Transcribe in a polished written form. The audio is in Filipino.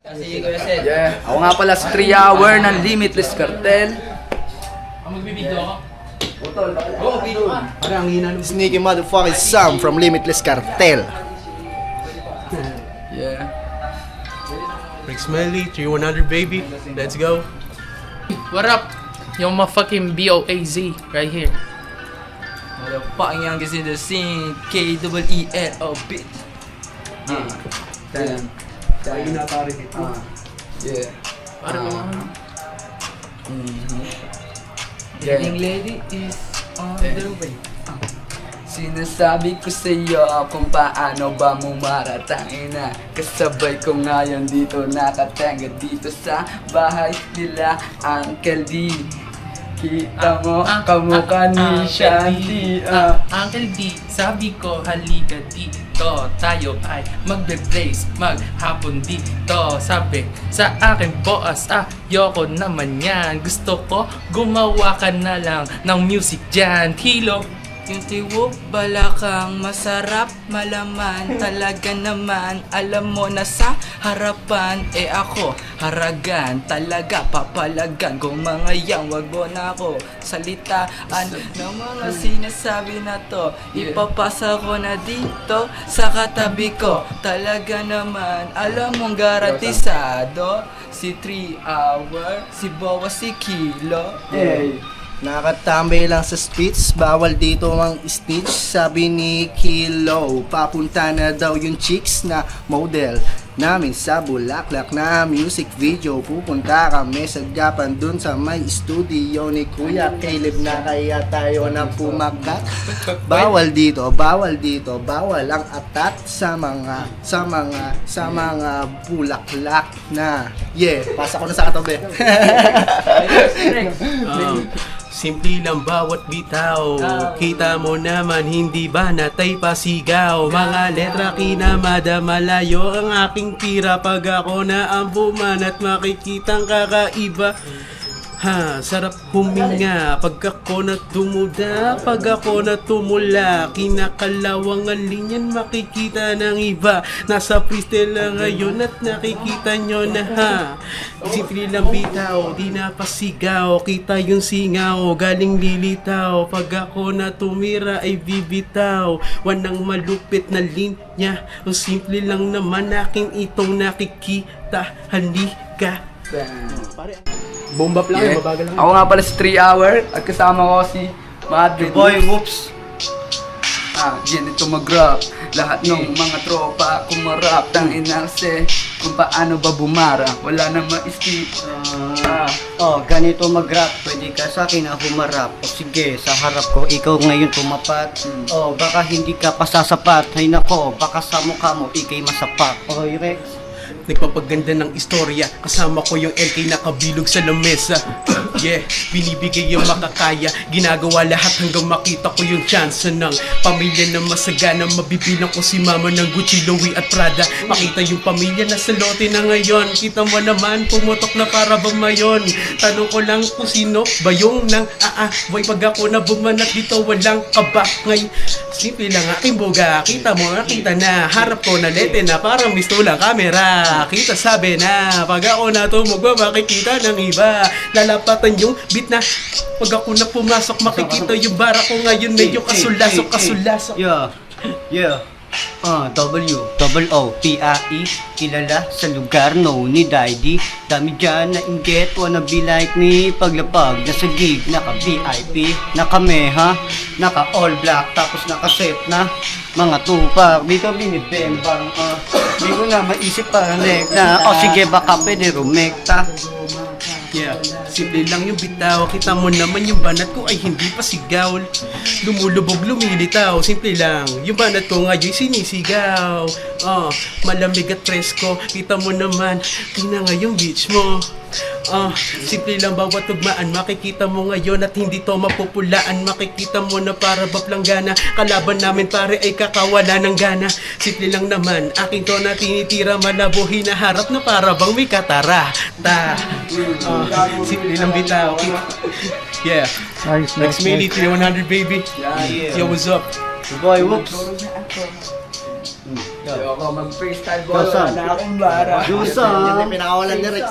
Yeah. Ako nga pala si 3 Hour ng Limitless Cartel. Magbibideo ako. Parang hina ng Sneaky motherfucking Sam from Limitless Cartel. Yeah. Rick Smelly, 3100 baby. Let's go. What up? Yung motherfucking BOAZ right here. The fucking youngest in the scene, K-E-E-L-O, bitch. Damn. Tayo na pare dito. Yeah. Parang Leading lady is on the way. Sinasabi ko sa iyo kung paano ba mo maratangin na kasabay ko ngayon dito nakatenga dito sa bahay nila Uncle D. Kita mo kamukha ni Shanti. Uncle D, sabi ko halika dito. Tayo ay magbe-brace, maghapon dito. Sabi sa akin boss, ayoko naman yan. Gusto ko gumawa ka na lang ng music dyan. Hilo. Yung tiwog balakang masarap malaman. Talaga naman alam mo na sa harapan ako haragan. Talaga papalagan kung mga yang wag mo na ako salitaan ng mga sinasabi na to. Ipapasa ko na dito sa katabi ko. Talaga naman alam mong garantisado. Si 3 Hour, si Bowa, si Kilo. Hey. Nakatambay lang sa speech, bawal dito ang snitch. Sabi ni Kilo, papunta na daw yung chicks na model namin sa Bulaklak na music video. Pupunta kami sa Japan dun sa may studio ni Kuya Caleb na kaya tayo na pumakat. Bawal dito, bawal ang atat sa mga bulaklak na. Yeah, pasa ko na sa katabi. Simple lang bawat bitaw. Kita mo naman hindi ba natay pasigaw. Mga letra kinamada malayo ang aking tira. Pag ako na ang bumanat makikitang kakaiba. Sarap huminga pag ako na tumuda, pag ako na tumula, kinakalawang ang linyan makikita ng iba. Nasa freestyle lang ngayon at nakikita nyo na simple lang bitaw, di na pasigaw, kita yung singaw, galing lilitaw. Pag ako na tumira ay bibitaw, wanang malupit na linya, o simple lang naman aking itong nakikita. Halika. Bomba lang, Yeah. mabagal lang. Ako nga pala si 3 Hour at kasama ko si Madrid. Boy, whoops. Dito mag-rap. Lahat ng mga tropa kumarap. Tangina kasi kung paano ba bumara. Wala na ma-skip. Ganito mag-rap, pwede ka sa akin na humarap. O sige, sa harap ko, ikaw ngayon tumapat. Baka hindi ka pa sasapat. Hay nako, baka sa mukha mo, ikay masapak. Okay, Rex? Nagpapaganda ng istorya, kasama ko yung LK nakabilog sa lamesa. Yeah, binibigay yung makakaya, ginagawa lahat hanggang makita ko yung chance ng pamilya na masagana. Mabibilang ko si mama ng Gucci, Louis at Prada. Makita yung pamilya na sa lote na ngayon. Kita mo naman, pumutok na para bang mayon. Tanong ko lang kung sino ba yung nang boy, pag ako na bumanat dito walang kabakay. Simple lang aking buga, kita mo, nakita na. Harap ko na lete na parang mistulang kamera. Kita sabi na, pag ako na tumugwa makikita ng iba. Lalapatan yung beat na, pag ako na pumasok makikita yung bara ko ngayon medyo kasulasok. Yeah. W-O-O-P-A-E, kilala sa lugar, no need ID. Dami dyan na inget, wanna be like me. Paglapag, nasa gig, naka-VIP, naka-meha, naka-all black, tapos naka-set na mga tupak. Dito binibembang, di ko na maisip para nek na. Sige, baka pwede rumekta. Yeah, simple lang yung bitaw. Kita mo naman yung banat ko ay hindi pa sigaw. Lumulubog, lumilitaw. Simple lang, yung banat ko ngayon sinisigaw. Malamig at presko. Kita mo naman, tina nga yung beach mo. Simple lang bawat tugmaan. Makikita mo ngayon at hindi to mapupulaan. Makikita mo na para ba planggana. Kalaban namin pare ay kakawala ng gana. Simple lang naman, aking to na tinitira. Malabo hinaharap na para bang may katarata. Simple lang bitaw. Yeah. Next minute, 100 baby. Yo, what's up? Boy, whoops. Ayoko mag-freestyle ball, wala na akong bara. Dusan. Hindi pinakawalan ni Rex.